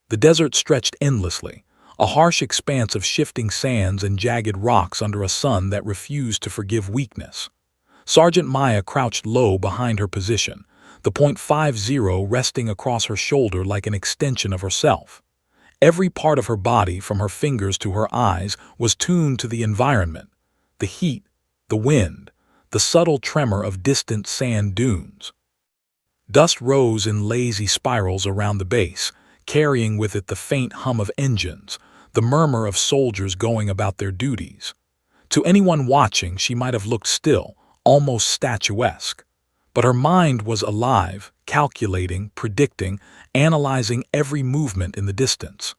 The desert stretched endlessly, a harsh expanse of shifting sands and jagged rocks under a sun that refused to forgive weakness. Sergeant Maya crouched low behind her position, the .50 resting across her shoulder like an extension of herself. Every part of her body, from her fingers to her eyes, was tuned to the environment, the heat, the wind, the subtle tremor of distant sand dunes. Dust rose in lazy spirals around the base, carrying with it the faint hum of engines, the murmur of soldiers going about their duties. To anyone watching, she might have looked still, almost statuesque. But her mind was alive, calculating, predicting, analyzing every movement in the distance.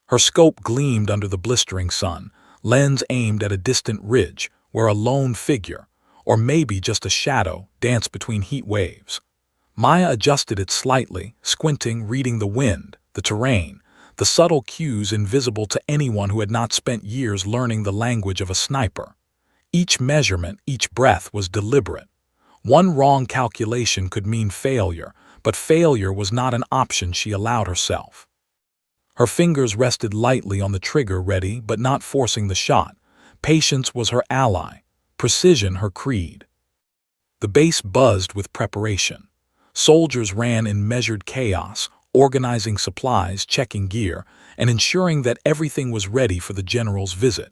Her scope gleamed under the blistering sun, lens aimed at a distant ridge where a lone figure, or maybe just a shadow, danced between heat waves. Maya adjusted it slightly, squinting, reading the wind, the terrain, the subtle cues invisible to anyone who had not spent years learning the language of a sniper. Each measurement, each breath was deliberate. One wrong calculation could mean failure, but failure was not an option she allowed herself. Her fingers rested lightly on the trigger, ready but not forcing the shot. Patience was her ally, precision her creed. The base buzzed with preparation. Soldiers ran in measured chaos, organizing supplies, checking gear, and ensuring that everything was ready for the general's visit.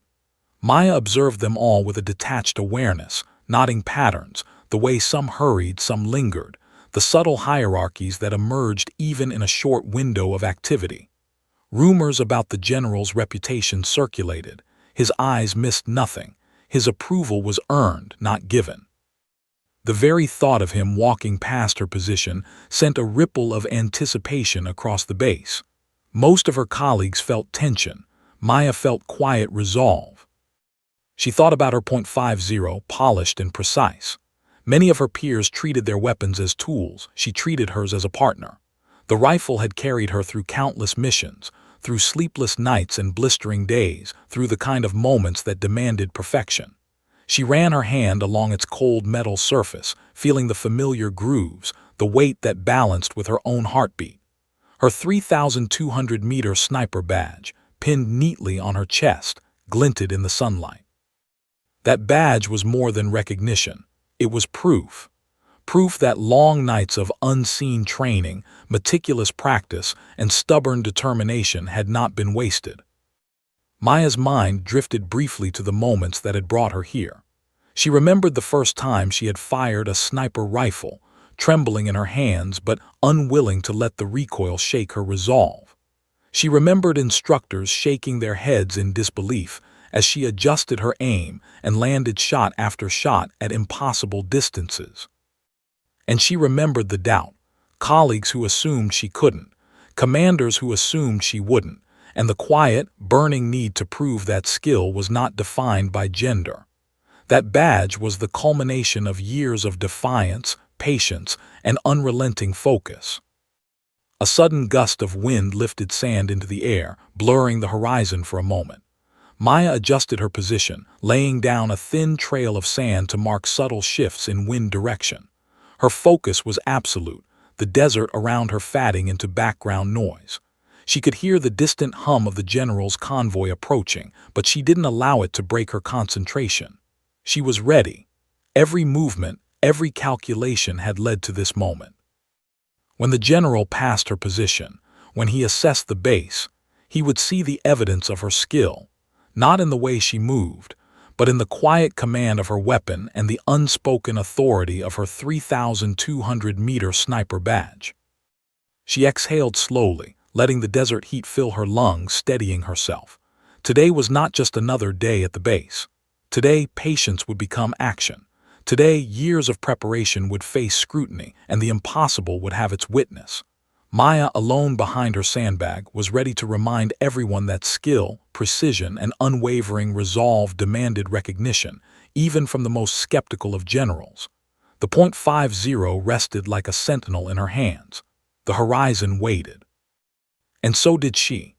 Maya observed them all with a detached awareness, noting patterns, the way some hurried, some lingered, the subtle hierarchies that emerged even in a short window of activity. Rumors about the general's reputation circulated. His eyes missed nothing. His approval was earned, not given. The very thought of him walking past her position sent a ripple of anticipation across the base. Most of her colleagues felt tension. Maya felt quiet resolve. She thought about her .50, polished and precise. Many of her peers treated their weapons as tools. She treated hers as a partner. The rifle had carried her through countless missions, through sleepless nights and blistering days, through the kind of moments that demanded perfection. She ran her hand along its cold metal surface, feeling the familiar grooves, the weight that balanced with her own heartbeat. Her 3,200-meter sniper badge, pinned neatly on her chest, glinted in the sunlight. That badge was more than recognition. It was proof. Proof that long nights of unseen training, meticulous practice, and stubborn determination had not been wasted. Maya's mind drifted briefly to the moments that had brought her here. She remembered the first time she had fired a sniper rifle, trembling in her hands but unwilling to let the recoil shake her resolve. She remembered instructors shaking their heads in disbelief as she adjusted her aim and landed shot after shot at impossible distances. And she remembered the doubt, colleagues who assumed she couldn't, commanders who assumed she wouldn't, and the quiet, burning need to prove that skill was not defined by gender. That badge was the culmination of years of defiance, patience, and unrelenting focus. A sudden gust of wind lifted sand into the air, blurring the horizon for a moment. Maya adjusted her position, laying down a thin trail of sand to mark subtle shifts in wind direction. Her focus was absolute, the desert around her fading into background noise. She could hear the distant hum of the general's convoy approaching, but she didn't allow it to break her concentration. She was ready. Every movement, every calculation had led to this moment. When the general passed her position, when he assessed the base, he would see the evidence of her skill, not in the way she moved, but in the quiet command of her weapon and the unspoken authority of her 3,200-meter sniper badge. She exhaled slowly, letting the desert heat fill her lungs, steadying herself. Today was not just another day at the base. Today, patience would become action. Today, years of preparation would face scrutiny, and the impossible would have its witness. Maya, alone behind her sandbag, was ready to remind everyone that skill, precision, and unwavering resolve demanded recognition, even from the most skeptical of generals. The .50 rested like a sentinel in her hands. The horizon waited. And so did she.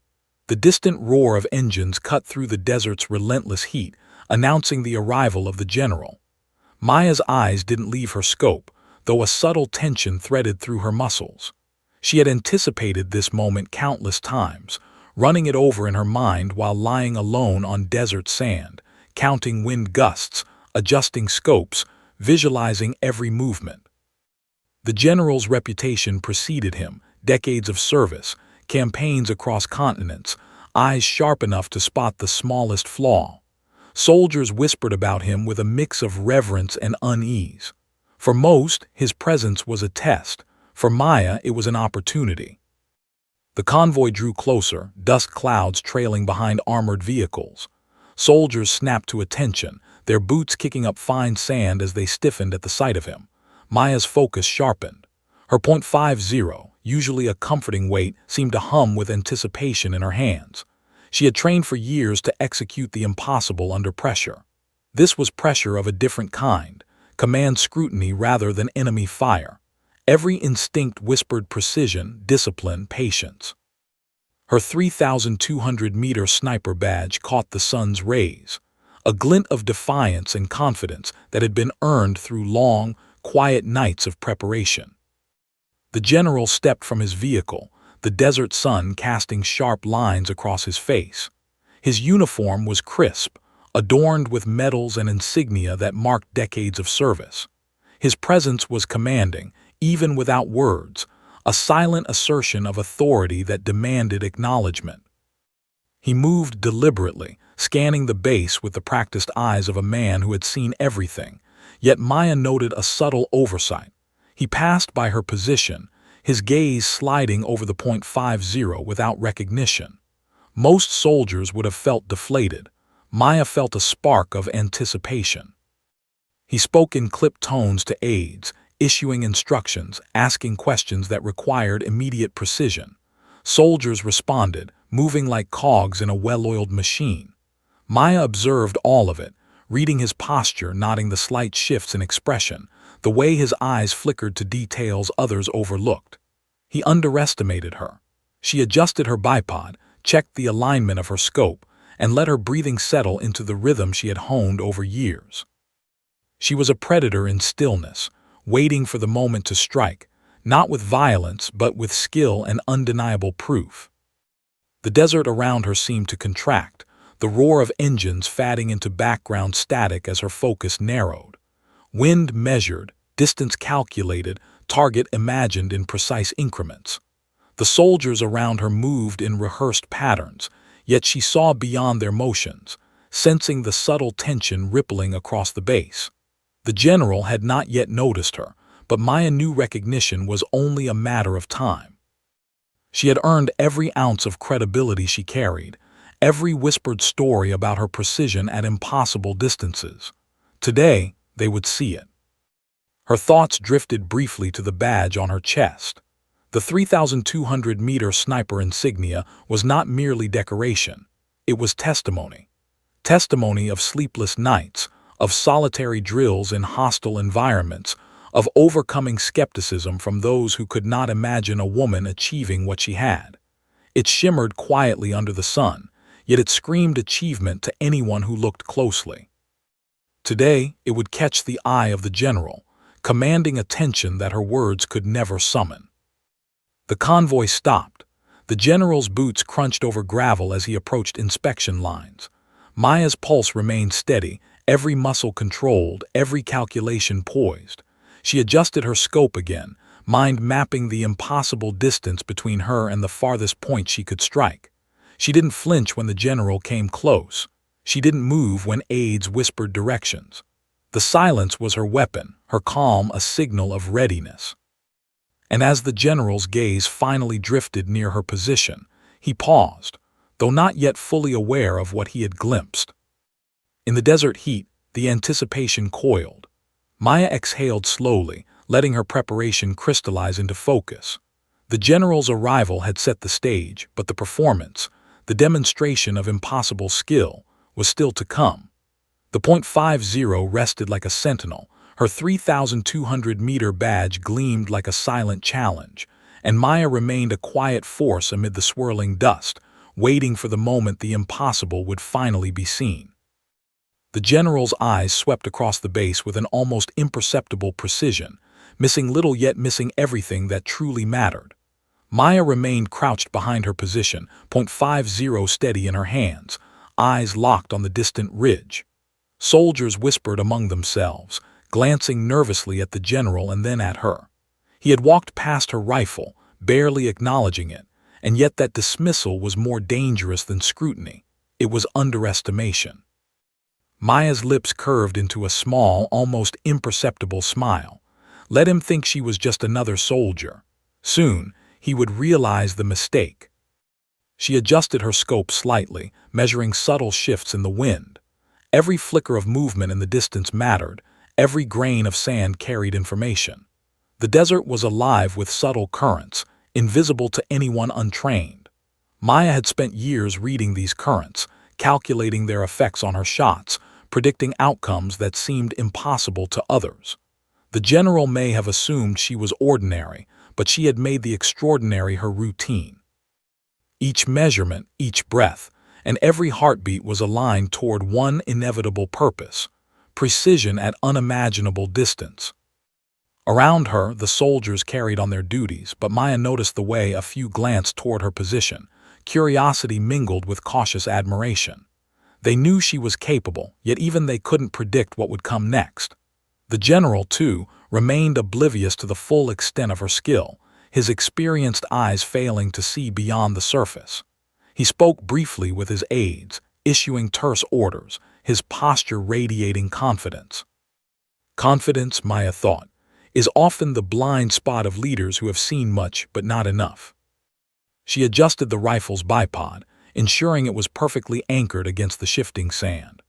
The distant roar of engines cut through the desert's relentless heat, announcing the arrival of the general. Maya's eyes didn't leave her scope, though a subtle tension threaded through her muscles. She had anticipated this moment countless times, running it over in her mind while lying alone on desert sand, counting wind gusts, adjusting scopes, visualizing every movement. The general's reputation preceded him, decades of service, campaigns across continents, eyes sharp enough to spot the smallest flaw. Soldiers whispered about him with a mix of reverence and unease. For most, his presence was a test. For Maya, it was an opportunity. The convoy drew closer, dust clouds trailing behind armored vehicles. Soldiers snapped to attention, their boots kicking up fine sand as they stiffened at the sight of him. Maya's focus sharpened. Her .50, usually a comforting weight, seemed to hum with anticipation in her hands. She had trained for years to execute the impossible under pressure. This was pressure of a different kind, command scrutiny rather than enemy fire. Every instinct whispered precision, discipline, patience. Her 3,200-meter sniper badge caught the sun's rays, a glint of defiance and confidence that had been earned through long, quiet nights of preparation. The general stepped from his vehicle, the desert sun casting sharp lines across his face. His uniform was crisp, adorned with medals and insignia that marked decades of service. His presence was commanding, even without words, a silent assertion of authority that demanded acknowledgement. He moved deliberately, scanning the base with the practiced eyes of a man who had seen everything, yet Maya noted a subtle oversight. He passed by her position, his gaze sliding over the .50 without recognition. Most soldiers would have felt deflated. Maya felt a spark of anticipation. He spoke in clipped tones to aides, issuing instructions, asking questions that required immediate precision. Soldiers responded, moving like cogs in a well-oiled machine. Maya observed all of it, reading his posture, noting the slight shifts in expression, the way his eyes flickered to details others overlooked. He underestimated her. She adjusted her bipod, checked the alignment of her scope, and let her breathing settle into the rhythm she had honed over years. She was a predator in stillness, waiting for the moment to strike, not with violence but with skill and undeniable proof. The desert around her seemed to contract, the roar of engines fading into background static as her focus narrowed. Wind measured, distance calculated, target imagined in precise increments. The soldiers around her moved in rehearsed patterns, yet she saw beyond their motions, sensing the subtle tension rippling across the base. The general had not yet noticed her, but Maya knew recognition was only a matter of time. She had earned every ounce of credibility she carried, every whispered story about her precision at impossible distances. Today, they would see it. Her thoughts drifted briefly to the badge on her chest. The 3,200-meter sniper insignia was not merely decoration. It was testimony. Testimony of sleepless nights, of solitary drills in hostile environments, of overcoming skepticism from those who could not imagine a woman achieving what she had. It shimmered quietly under the sun, yet it screamed achievement to anyone who looked closely. Today, it would catch the eye of the general, commanding attention that her words could never summon. The convoy stopped. The general's boots crunched over gravel as he approached inspection lines. Maya's pulse remained steady, every muscle controlled, every calculation poised. She adjusted her scope again, mind mapping the impossible distance between her and the farthest point she could strike. She didn't flinch when the general came close. She didn't move when aides whispered directions. The silence was her weapon, her calm a signal of readiness. And as the general's gaze finally drifted near her position, he paused, though not yet fully aware of what he had glimpsed. In the desert heat, the anticipation coiled. Maya exhaled slowly, letting her preparation crystallize into focus. The general's arrival had set the stage, but the performance, the demonstration of impossible skill, was still to come. The .50 rested like a sentinel, her 3,200-meter badge gleamed like a silent challenge, and Maya remained a quiet force amid the swirling dust, waiting for the moment the impossible would finally be seen. The general's eyes swept across the base with an almost imperceptible precision, missing little yet missing everything that truly mattered. Maya remained crouched behind her position, .50 steady in her hands, eyes locked on the distant ridge. Soldiers whispered among themselves, glancing nervously at the general and then at her. He had walked past her rifle, barely acknowledging it, and yet that dismissal was more dangerous than scrutiny. It was underestimation. Maya's lips curved into a small, almost imperceptible smile. Let him think she was just another soldier. Soon, he would realize the mistake. She adjusted her scope slightly, measuring subtle shifts in the wind. Every flicker of movement in the distance mattered. Every grain of sand carried information. The desert was alive with subtle currents, invisible to anyone untrained. Maya had spent years reading these currents, calculating their effects on her shots, predicting outcomes that seemed impossible to others. The general may have assumed she was ordinary, but she had made the extraordinary her routine. Each measurement, each breath, and every heartbeat was aligned toward one inevitable purpose: precision at unimaginable distance. Around her, the soldiers carried on their duties, but Maya noticed the way a few glanced toward her position, curiosity mingled with cautious admiration. They knew she was capable, yet even they couldn't predict what would come next. The general, too, remained oblivious to the full extent of her skill, his experienced eyes failing to see beyond the surface. He spoke briefly with his aides, issuing terse orders, his posture radiating confidence. Confidence, Maya thought, is often the blind spot of leaders who have seen much but not enough. She adjusted the rifle's bipod, ensuring it was perfectly anchored against the shifting sand.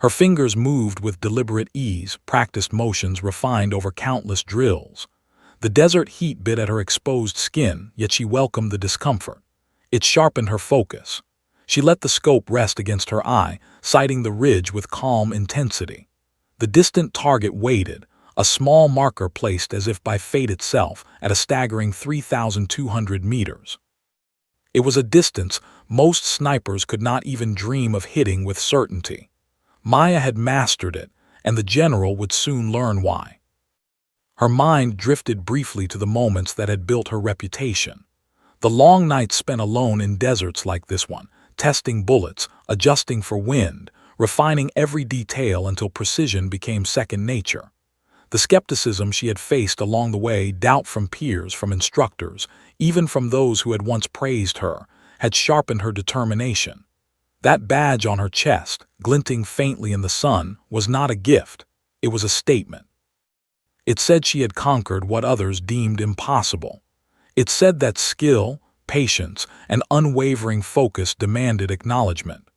Her fingers moved with deliberate ease, practiced motions refined over countless drills. The desert heat bit at her exposed skin, yet she welcomed the discomfort. It sharpened her focus. She let the scope rest against her eye, sighting the ridge with calm intensity. The distant target waited, a small marker placed as if by fate itself at a staggering 3,200 meters. It was a distance most snipers could not even dream of hitting with certainty. Maya had mastered it, and the general would soon learn why. Her mind drifted briefly to the moments that had built her reputation. The long nights spent alone in deserts like this one, testing bullets, adjusting for wind, refining every detail until precision became second nature. The skepticism she had faced along the way, doubt from peers, from instructors, even from those who had once praised her, had sharpened her determination. That badge on her chest, glinting faintly in the sun, was not a gift. It was a statement. It said she had conquered what others deemed impossible. It said that skill, patience, and unwavering focus demanded acknowledgement.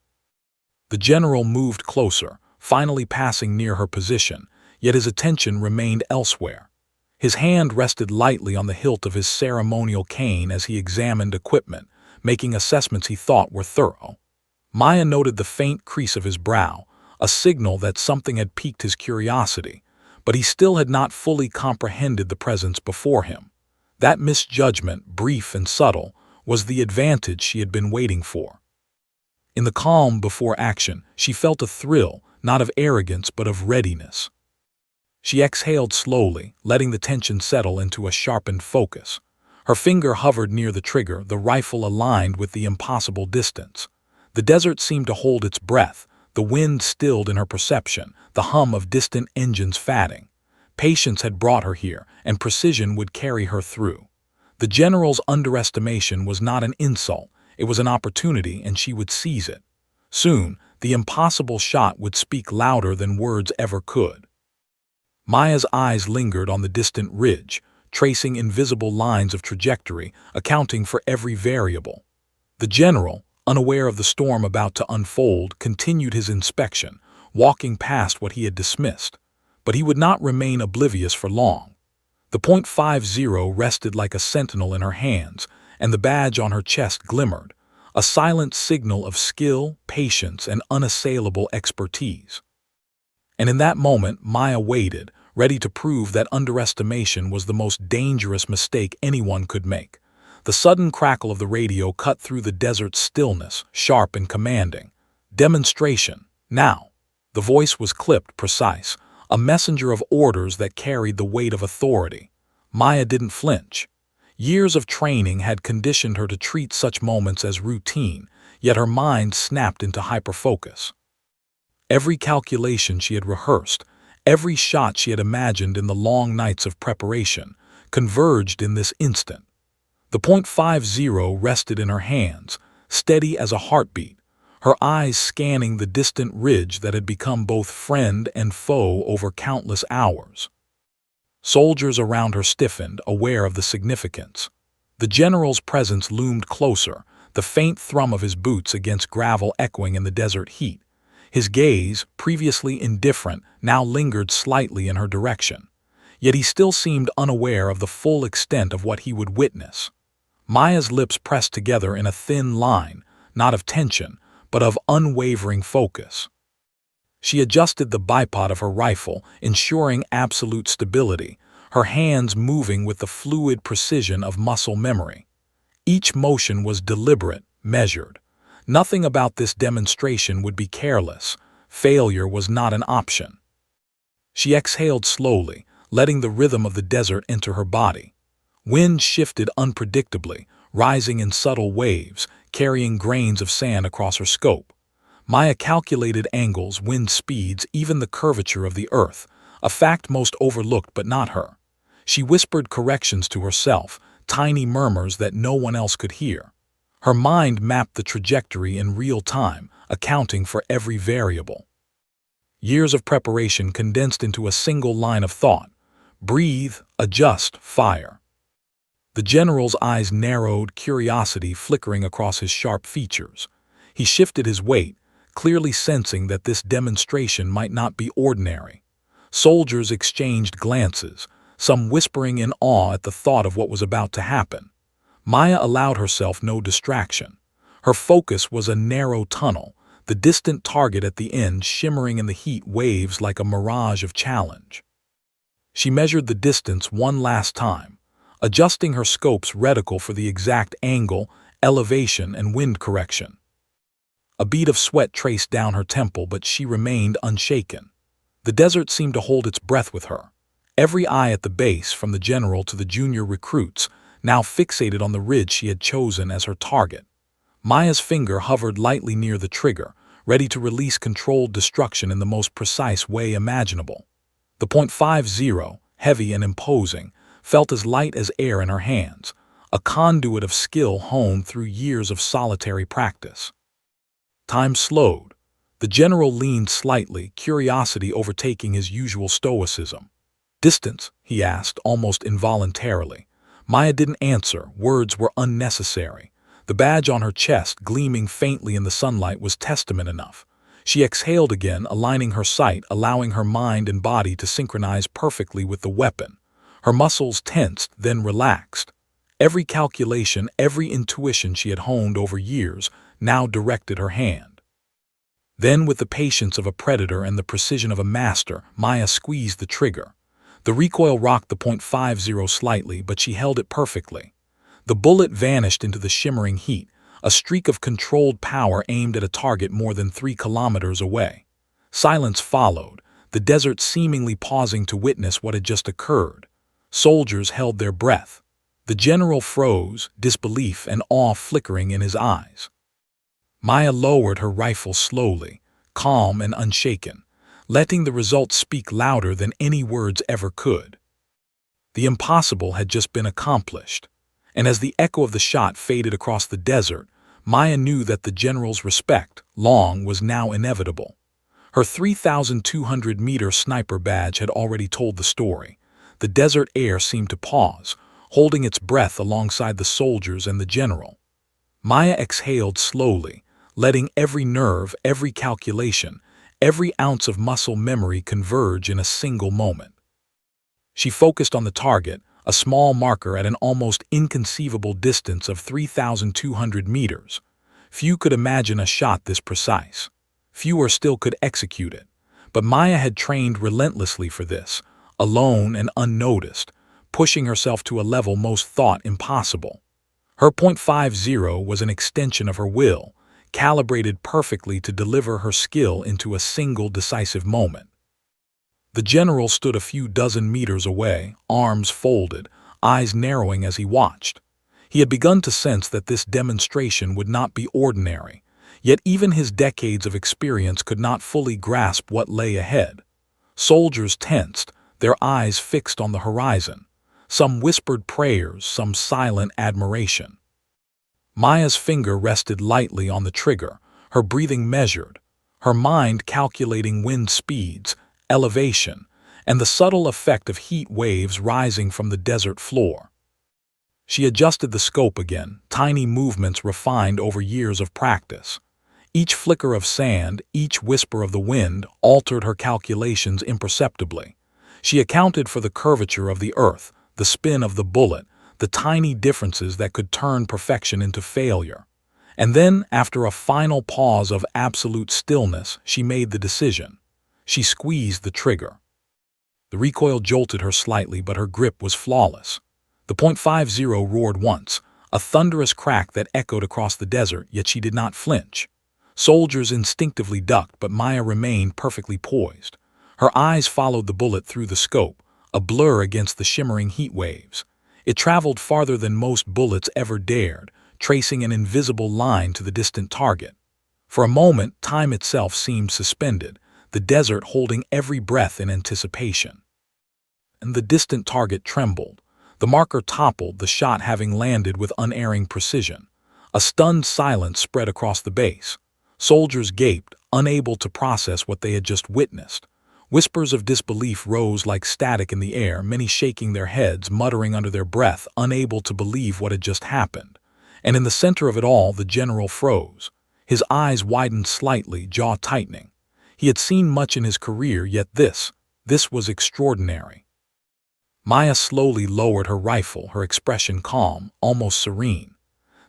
The general moved closer, finally passing near her position, yet his attention remained elsewhere. His hand rested lightly on the hilt of his ceremonial cane as he examined equipment, making assessments he thought were thorough. Maya noted the faint crease of his brow, a signal that something had piqued his curiosity, but he still had not fully comprehended the presence before him. That misjudgment, brief and subtle, was the advantage she had been waiting for. In the calm before action, she felt a thrill, not of arrogance but of readiness. She exhaled slowly, letting the tension settle into a sharpened focus. Her finger hovered near the trigger, the rifle aligned with the impossible distance. The desert seemed to hold its breath, the wind stilled in her perception, the hum of distant engines fatting. Patience had brought her here, and precision would carry her through. The general's underestimation was not an insult, it was an opportunity, and she would seize it. Soon, the impossible shot would speak louder than words ever could. Maya's eyes lingered on the distant ridge, tracing invisible lines of trajectory, accounting for every variable. The general, unaware of the storm about to unfold, continued his inspection, walking past what he had dismissed. But he would not remain oblivious for long. The .50 rested like a sentinel in her hands, and the badge on her chest glimmered, a silent signal of skill, patience, and unassailable expertise. And in that moment, Maya waited, ready to prove that underestimation was the most dangerous mistake anyone could make. The sudden crackle of the radio cut through the desert's stillness, sharp and commanding. Demonstration, now. The voice was clipped, precise, a messenger of orders that carried the weight of authority. Maya didn't flinch. Years of training had conditioned her to treat such moments as routine, yet her mind snapped into hyperfocus. Every calculation she had rehearsed, every shot she had imagined in the long nights of preparation, converged in this instant. The .50 rested in her hands, steady as a heartbeat, her eyes scanning the distant ridge that had become both friend and foe over countless hours. Soldiers around her stiffened, aware of the significance. The general's presence loomed closer, the faint thrum of his boots against gravel echoing in the desert heat. His gaze, previously indifferent, now lingered slightly in her direction. Yet he still seemed unaware of the full extent of what he would witness. Maya's lips pressed together in a thin line, not of tension, but of unwavering focus. She adjusted the bipod of her rifle, ensuring absolute stability, her hands moving with the fluid precision of muscle memory. Each motion was deliberate, measured. Nothing about this demonstration would be careless. Failure was not an option. She exhaled slowly, letting the rhythm of the desert enter her body. Wind shifted unpredictably, rising in subtle waves, carrying grains of sand across her scope. Maya calculated angles, wind speeds, even the curvature of the earth, a fact most overlooked but not her. She whispered corrections to herself, tiny murmurs that no one else could hear. Her mind mapped the trajectory in real time, accounting for every variable. Years of preparation condensed into a single line of thought: breathe, adjust, fire. The general's eyes narrowed, curiosity flickering across his sharp features. He shifted his weight, clearly sensing that this demonstration might not be ordinary. Soldiers exchanged glances, some whispering in awe at the thought of what was about to happen. Maya allowed herself no distraction. Her focus was a narrow tunnel, the distant target at the end shimmering in the heat waves like a mirage of challenge. She measured the distance one last time, adjusting her scope's reticle for the exact angle, elevation, and wind correction. A bead of sweat traced down her temple, but she remained unshaken. The desert seemed to hold its breath with her. Every eye at the base, from the general to the junior recruits, now fixated on the ridge she had chosen as her target. Maya's finger hovered lightly near the trigger, ready to release controlled destruction in the most precise way imaginable. The .50, heavy and imposing, felt as light as air in her hands, a conduit of skill honed through years of solitary practice. Time slowed. The general leaned slightly, curiosity overtaking his usual stoicism. "Distance?" he asked, almost involuntarily. Maya didn't answer, words were unnecessary. The badge on her chest, gleaming faintly in the sunlight, was testament enough. She exhaled again, aligning her sight, allowing her mind and body to synchronize perfectly with the weapon. Her muscles tensed, then relaxed. Every calculation, every intuition she had honed over years, now directed her hand. Then, with the patience of a predator and the precision of a master, Maya squeezed the trigger. The recoil rocked the .50 slightly, but she held it perfectly. The bullet vanished into the shimmering heat, a streak of controlled power aimed at a target more than 3 kilometers away. Silence followed, the desert seemingly pausing to witness what had just occurred. Soldiers held their breath. The general froze, disbelief and awe flickering in his eyes. Maya lowered her rifle slowly, calm and unshaken, letting the results speak louder than any words ever could. The impossible had just been accomplished, and as the echo of the shot faded across the desert, Maya knew that the general's respect, long, was now inevitable. Her 3,200-meter sniper badge had already told the story. The desert air seemed to pause, holding its breath alongside the soldiers and the general. Maya exhaled slowly, letting every nerve, every calculation, every ounce of muscle memory converge in a single moment. She focused on the target, a small marker at an almost inconceivable distance of 3,200 meters. Few could imagine a shot this precise. Fewer still could execute it. But Maya had trained relentlessly for this, alone and unnoticed, pushing herself to a level most thought impossible. Her .50 was an extension of her will, calibrated perfectly to deliver her skill into a single decisive moment. The general stood a few dozen meters away, arms folded, eyes narrowing as he watched. He had begun to sense that this demonstration would not be ordinary, yet even his decades of experience could not fully grasp what lay ahead. Soldiers tensed, their eyes fixed on the horizon. Some whispered prayers, some silent admiration. Maya's finger rested lightly on the trigger, her breathing measured, her mind calculating wind speeds, elevation, and the subtle effect of heat waves rising from the desert floor. She adjusted the scope again, tiny movements refined over years of practice. Each flicker of sand, each whisper of the wind altered her calculations imperceptibly. She accounted for the curvature of the earth, the spin of the bullet, the tiny differences that could turn perfection into failure. And then, after a final pause of absolute stillness, she made the decision. She squeezed the trigger. The recoil jolted her slightly, but her grip was flawless. The .50 roared once, a thunderous crack that echoed across the desert, yet she did not flinch. Soldiers instinctively ducked, but Maya remained perfectly poised. Her eyes followed the bullet through the scope, a blur against the shimmering heat waves. It traveled farther than most bullets ever dared, tracing an invisible line to the distant target. For a moment, time itself seemed suspended, the desert holding every breath in anticipation. And the distant target trembled. The marker toppled, the shot having landed with unerring precision. A stunned silence spread across the base. Soldiers gaped, unable to process what they had just witnessed. Whispers of disbelief rose like static in the air, many shaking their heads, muttering under their breath, unable to believe what had just happened. And in the center of it all, the general froze. His eyes widened slightly, jaw tightening. He had seen much in his career, yet this was extraordinary. Maya slowly lowered her rifle, her expression calm, almost serene.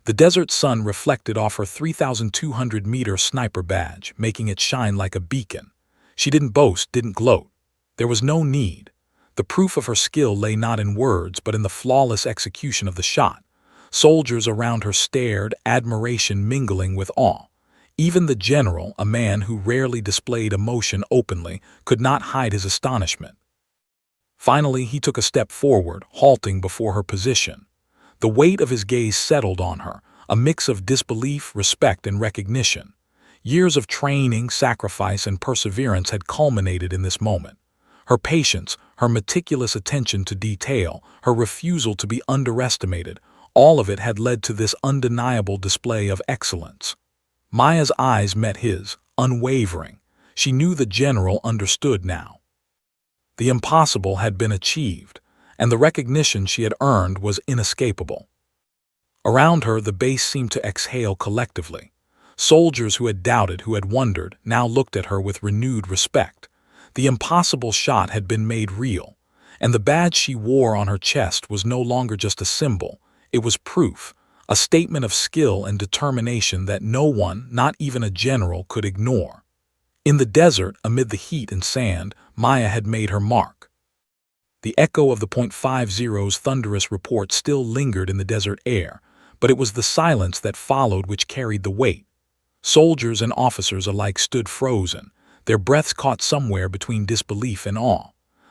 The desert sun reflected off her 3,200-meter sniper badge, making it shine like a beacon. She didn't boast, didn't gloat. There was no need. The proof of her skill lay not in words, but in the flawless execution of the shot. Soldiers around her stared, admiration mingling with awe. Even the general, a man who rarely displayed emotion openly, could not hide his astonishment. Finally, he took a step forward, halting before her position. The weight of his gaze settled on her, a mix of disbelief, respect, and recognition. Years of training, sacrifice, and perseverance had culminated in this moment. Her patience, her meticulous attention to detail, her refusal to be underestimated, all of it had led to this undeniable display of excellence. Maya's eyes met his, unwavering. She knew the general understood now. The impossible had been achieved, and the recognition she had earned was inescapable. Around her, the base seemed to exhale collectively. Soldiers who had doubted, who had wondered, now looked at her with renewed respect. The impossible shot had been made real, and the badge she wore on her chest was no longer just a symbol. It was proof, a statement of skill and determination that no one, not even a general, could ignore. In the desert, amid the heat and sand, Maya had made her mark. The echo of the .50's thunderous report still lingered in the desert air, but it was the silence that followed which carried the weight. Soldiers and officers alike stood frozen, their breaths caught somewhere between disbelief and awe.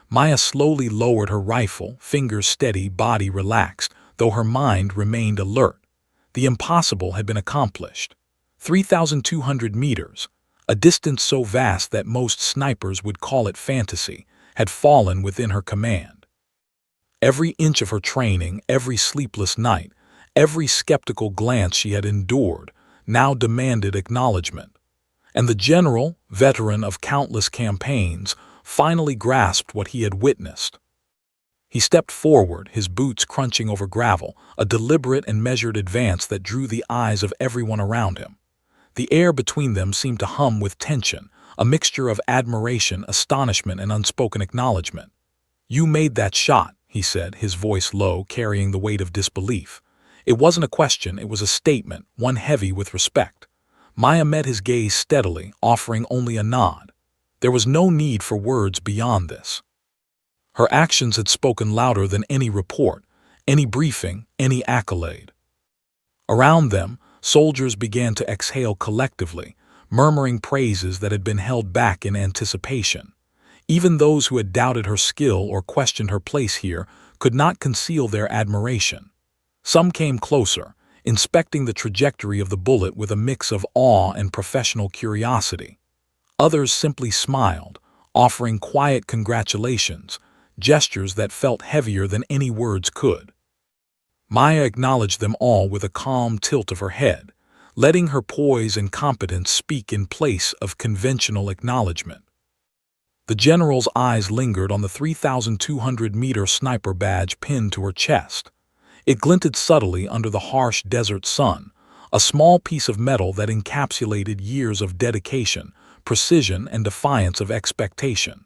Maya slowly lowered her rifle, fingers steady, body relaxed, though her mind remained alert. The impossible had been accomplished. 3,200 meters, a distance so vast that most snipers would call it fantasy, had fallen within her command. Every inch of her training, every sleepless night, every skeptical glance she had endured, now demanded acknowledgement. And the general, veteran of countless campaigns, finally grasped what he had witnessed. He stepped forward, his boots crunching over gravel, a deliberate and measured advance that drew the eyes of everyone around him. The air between them seemed to hum with tension, a mixture of admiration, astonishment, and unspoken acknowledgement. "You made that shot," he said, his voice low, carrying the weight of disbelief. It wasn't a question, it was a statement, one heavy with respect. Maya met his gaze steadily, offering only a nod. There was no need for words beyond this. Her actions had spoken louder than any report, any briefing, any accolade. Around them, soldiers began to exhale collectively, murmuring praises that had been held back in anticipation. Even those who had doubted her skill or questioned her place here could not conceal their admiration. Some came closer, inspecting the trajectory of the bullet with a mix of awe and professional curiosity. Others simply smiled, offering quiet congratulations, gestures that felt heavier than any words could. Maya acknowledged them all with a calm tilt of her head, letting her poise and competence speak in place of conventional acknowledgement. The general's eyes lingered on the 3,200-meter sniper badge pinned to her chest. It glinted subtly under the harsh desert sun, a small piece of metal that encapsulated years of dedication, precision, and defiance of expectation.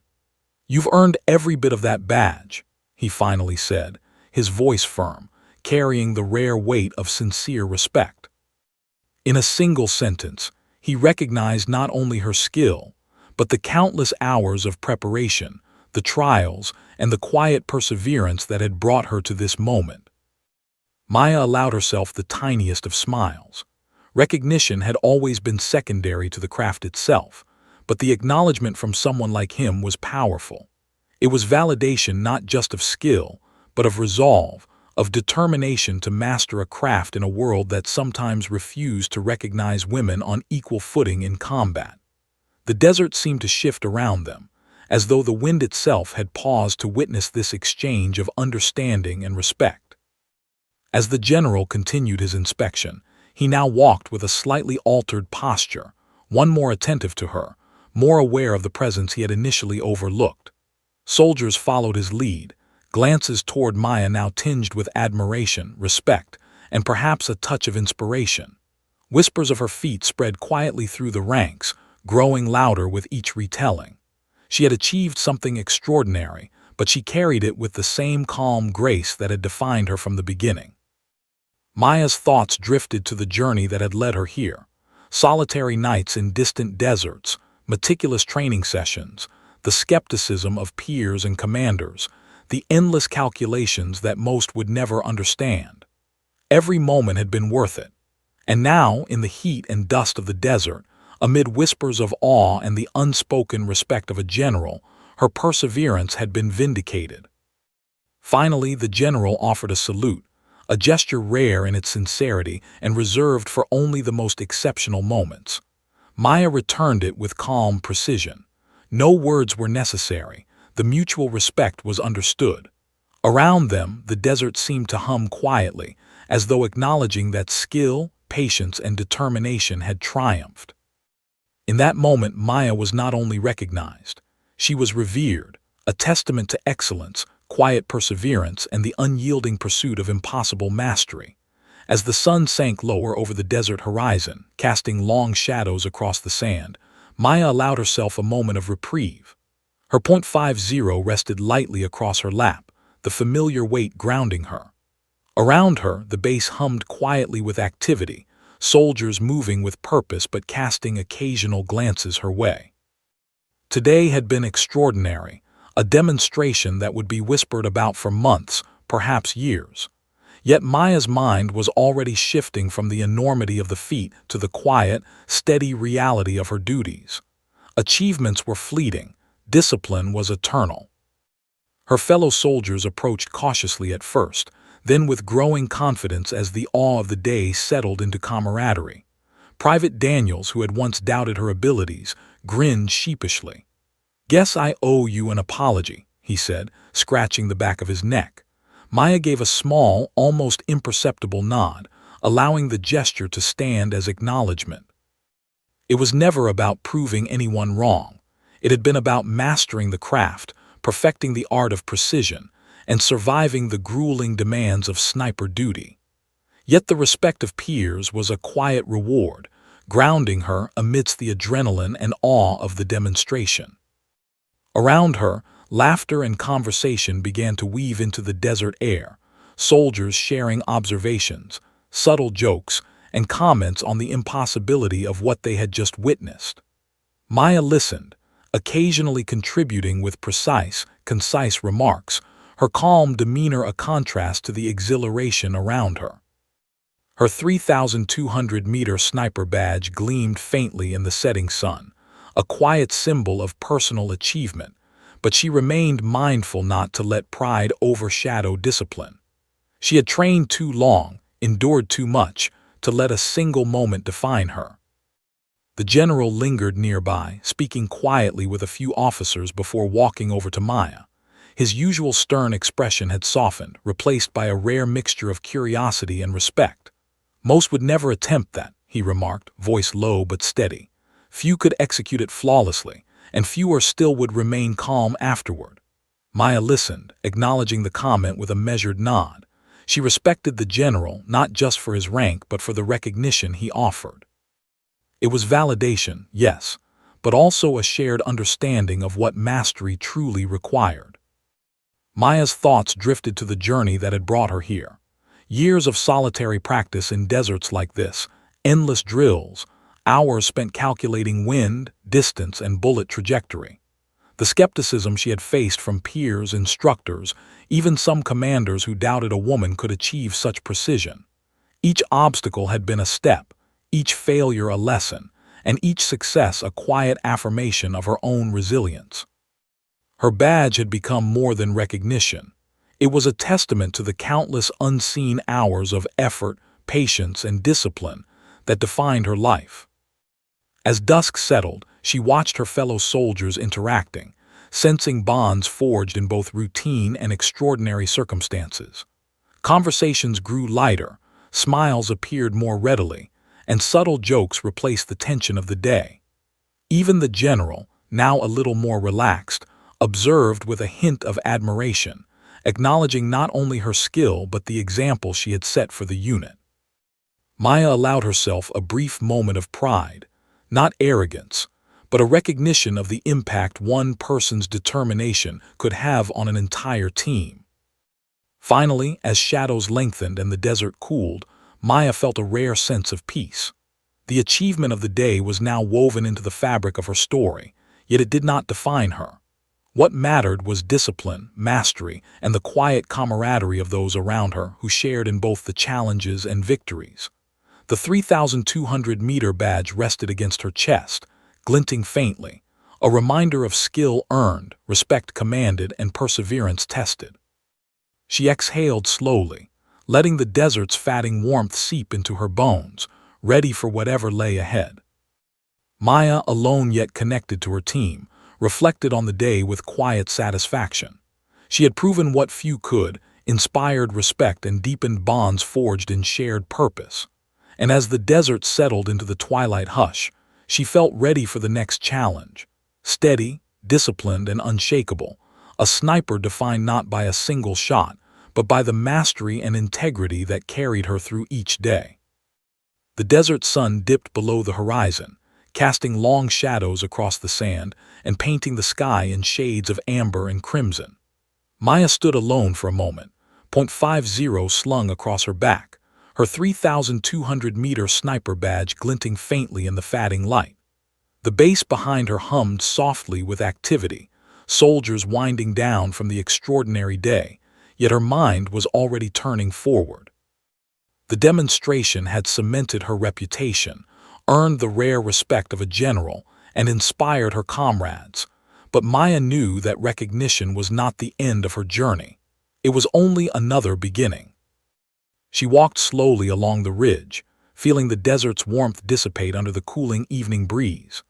"You've earned every bit of that badge," he finally said, his voice firm, carrying the rare weight of sincere respect. In a single sentence, he recognized not only her skill, but the countless hours of preparation, the trials, and the quiet perseverance that had brought her to this moment. Maya allowed herself the tiniest of smiles. Recognition had always been secondary to the craft itself, but the acknowledgement from someone like him was powerful. It was validation not just of skill, but of resolve, of determination to master a craft in a world that sometimes refused to recognize women on equal footing in combat. The desert seemed to shift around them, as though the wind itself had paused to witness this exchange of understanding and respect. As the general continued his inspection, he now walked with a slightly altered posture, one more attentive to her, more aware of the presence he had initially overlooked. Soldiers followed his lead, glances toward Maya now tinged with admiration, respect, and perhaps a touch of inspiration. Whispers of her feat spread quietly through the ranks, growing louder with each retelling. She had achieved something extraordinary, but she carried it with the same calm grace that had defined her from the beginning. Maya's thoughts drifted to the journey that had led her here. Solitary nights in distant deserts, meticulous training sessions, the skepticism of peers and commanders, the endless calculations that most would never understand. Every moment had been worth it. And now, in the heat and dust of the desert, amid whispers of awe and the unspoken respect of a general, her perseverance had been vindicated. Finally, the general offered a salute, a gesture rare in its sincerity and reserved for only the most exceptional moments. Maya returned it with calm precision. No words were necessary. The mutual respect was understood. Around them, the desert seemed to hum quietly, as though acknowledging that skill, patience, and determination had triumphed. In that moment, Maya was not only recognized, she was revered, a testament to excellence, quiet perseverance, and the unyielding pursuit of impossible mastery. As the sun sank lower over the desert horizon, casting long shadows across the sand, Maya allowed herself a moment of reprieve. Her .50 rested lightly across her lap, the familiar weight grounding her. Around her, the base hummed quietly with activity, soldiers moving with purpose but casting occasional glances her way. Today had been extraordinary, a demonstration that would be whispered about for months, perhaps years. Yet Maya's mind was already shifting from the enormity of the feat to the quiet, steady reality of her duties. Achievements were fleeting, discipline was eternal. Her fellow soldiers approached cautiously at first, then with growing confidence as the awe of the day settled into camaraderie. Private Daniels, who had once doubted her abilities, grinned sheepishly. "Guess I owe you an apology," he said, scratching the back of his neck. Maya gave a small, almost imperceptible nod, allowing the gesture to stand as acknowledgement. It was never about proving anyone wrong. It had been about mastering the craft, perfecting the art of precision, and surviving the grueling demands of sniper duty. Yet the respect of peers was a quiet reward, grounding her amidst the adrenaline and awe of the demonstration. Around her, laughter and conversation began to weave into the desert air, soldiers sharing observations, subtle jokes, and comments on the impossibility of what they had just witnessed. Maya listened, occasionally contributing with precise, concise remarks, her calm demeanor a contrast to the exhilaration around her. Her 3,200-meter sniper badge gleamed faintly in the setting sun, a quiet symbol of personal achievement, but she remained mindful not to let pride overshadow discipline. She had trained too long, endured too much, to let a single moment define her. The general lingered nearby, speaking quietly with a few officers before walking over to Maya. His usual stern expression had softened, replaced by a rare mixture of curiosity and respect. "Most would never attempt that," he remarked, voice low but steady. "Few could execute it flawlessly, and fewer still would remain calm afterward." Maya listened, acknowledging the comment with a measured nod. She respected the general not just for his rank but for the recognition he offered. It was validation, yes, but also a shared understanding of what mastery truly required. Maya's thoughts drifted to the journey that had brought her here. Years of solitary practice in deserts like this, endless drills, hours spent calculating wind, distance, and bullet trajectory. The skepticism she had faced from peers, instructors, even some commanders who doubted a woman could achieve such precision. Each obstacle had been a step, each failure a lesson, and each success a quiet affirmation of her own resilience. Her badge had become more than recognition. It was a testament to the countless unseen hours of effort, patience, and discipline that defined her life. As dusk settled, she watched her fellow soldiers interacting, sensing bonds forged in both routine and extraordinary circumstances. Conversations grew lighter, smiles appeared more readily, and subtle jokes replaced the tension of the day. Even the general, now a little more relaxed, observed with a hint of admiration, acknowledging not only her skill but the example she had set for the unit. Maya allowed herself a brief moment of pride, not arrogance, but a recognition of the impact one person's determination could have on an entire team. Finally, as shadows lengthened and the desert cooled, Maya felt a rare sense of peace. The achievement of the day was now woven into the fabric of her story, yet it did not define her. What mattered was discipline, mastery, and the quiet camaraderie of those around her who shared in both the challenges and victories. The 3,200-meter badge rested against her chest, glinting faintly, a reminder of skill earned, respect commanded, and perseverance tested. She exhaled slowly, letting the desert's fatting warmth seep into her bones, ready for whatever lay ahead. Maya, alone yet connected to her team, reflected on the day with quiet satisfaction. She had proven what few could, inspired respect and deepened bonds forged in shared purpose. And as the desert settled into the twilight hush, she felt ready for the next challenge. Steady, disciplined, and unshakable, a sniper defined not by a single shot, but by the mastery and integrity that carried her through each day. The desert sun dipped below the horizon, casting long shadows across the sand and painting the sky in shades of amber and crimson. Maya stood alone for a moment, .50 slung across her back, her 3,200-meter sniper badge glinting faintly in the fading light. The base behind her hummed softly with activity, soldiers winding down from the extraordinary day, yet her mind was already turning forward. The demonstration had cemented her reputation, earned the rare respect of a general, and inspired her comrades. But Maya knew that recognition was not the end of her journey. It was only another beginning. She walked slowly along the ridge, feeling the desert's warmth dissipate under the cooling evening breeze.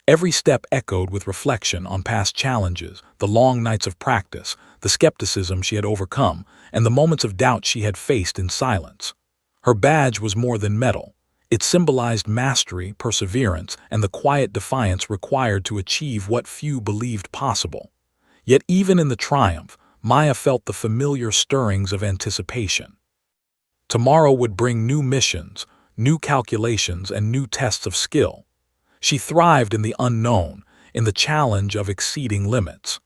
Every step echoed with reflection on past challenges, the long nights of practice, the skepticism she had overcome, and the moments of doubt she had faced in silence. Her badge was more than metal. It symbolized mastery, perseverance, and the quiet defiance required to achieve what few believed possible. Yet even in the triumph, Maya felt the familiar stirrings of anticipation. Tomorrow would bring new missions, new calculations, and new tests of skill. She thrived in the unknown, in the challenge of exceeding limits.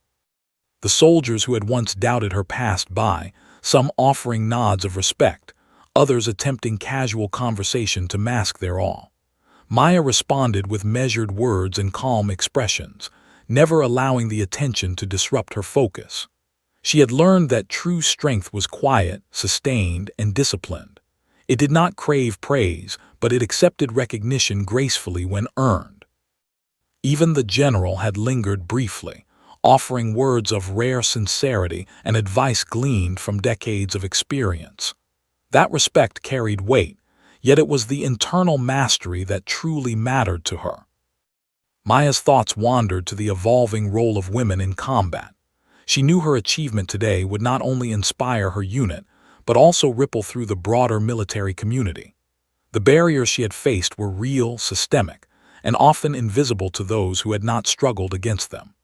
The soldiers who had once doubted her passed by, some offering nods of respect, others attempting casual conversation to mask their awe. Maya responded with measured words and calm expressions, never allowing the attention to disrupt her focus. She had learned that true strength was quiet, sustained, and disciplined. It did not crave praise, but it accepted recognition gracefully when earned. Even the general had lingered briefly, offering words of rare sincerity and advice gleaned from decades of experience. That respect carried weight, yet it was the internal mastery that truly mattered to her. Maya's thoughts wandered to the evolving role of women in combat. She knew her achievement today would not only inspire her unit, but also ripple through the broader military community. The barriers she had faced were real, systemic, and often invisible to those who had not struggled against them.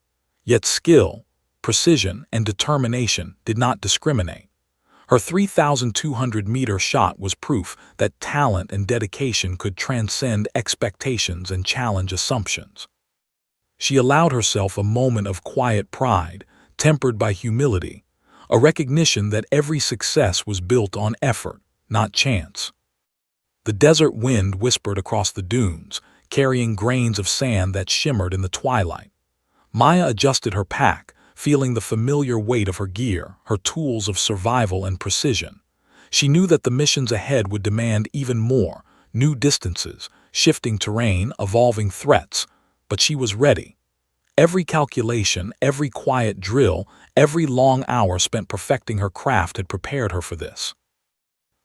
Yet skill, precision, and determination did not discriminate. Her 3,200-meter shot was proof that talent and dedication could transcend expectations and challenge assumptions. She allowed herself a moment of quiet pride, tempered by humility, a recognition that every success was built on effort, not chance. The desert wind whispered across the dunes, carrying grains of sand that shimmered in the twilight. Maya adjusted her pack, feeling the familiar weight of her gear, her tools of survival and precision. She knew that the missions ahead would demand even more, new distances, shifting terrain, evolving threats, but she was ready. Every calculation, every quiet drill, every long hour spent perfecting her craft had prepared her for this.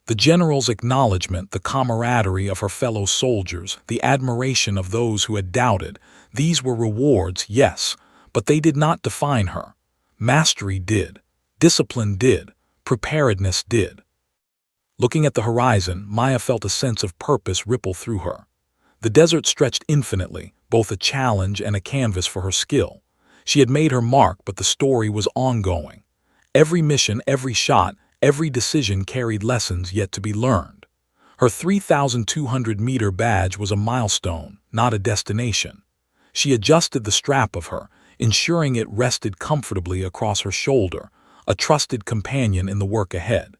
The general's acknowledgement, the camaraderie of her fellow soldiers, the admiration of those who had doubted, these were rewards, yes, but they did not define her. Mastery did. Discipline did. Preparedness did. Looking at the horizon, Maya felt a sense of purpose ripple through her. The desert stretched infinitely, both a challenge and a canvas for her skill. She had made her mark, but the story was ongoing. Every mission, every shot, every decision carried lessons yet to be learned. Her 3,200-meter badge was a milestone, not a destination. She adjusted the strap of her, ensuring it rested comfortably across her shoulder, a trusted companion in the work ahead.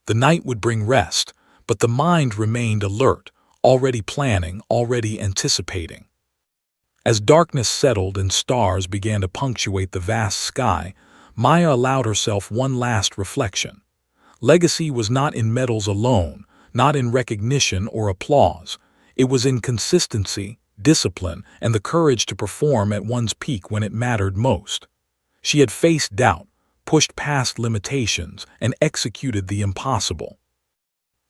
The night would bring rest, but the mind remained alert, already planning, already anticipating. As darkness settled and stars began to punctuate the vast sky, Maya allowed herself one last reflection. Legacy was not in medals alone, not in recognition or applause. It was in consistency, discipline, and the courage to perform at one's peak when it mattered most. She had faced doubt, pushed past limitations, and executed the impossible.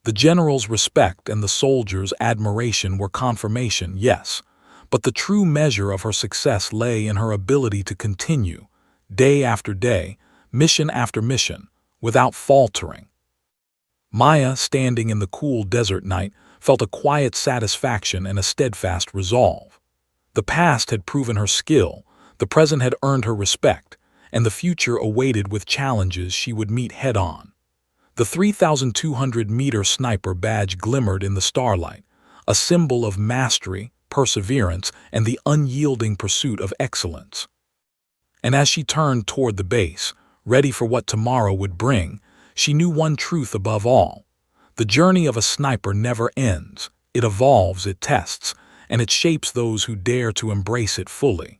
The general's respect and the soldiers' admiration were confirmation, yes, but the true measure of her success lay in her ability to continue, day after day, mission after mission, without faltering. Maya, standing in the cool desert night, felt a quiet satisfaction and a steadfast resolve. The past had proven her skill, the present had earned her respect, and the future awaited with challenges she would meet head-on. The 3,200-meter sniper badge glimmered in the starlight, a symbol of mastery, perseverance, and the unyielding pursuit of excellence. And as she turned toward the base, ready for what tomorrow would bring, she knew one truth above all. The journey of a sniper never ends. It evolves, it tests, and it shapes those who dare to embrace it fully.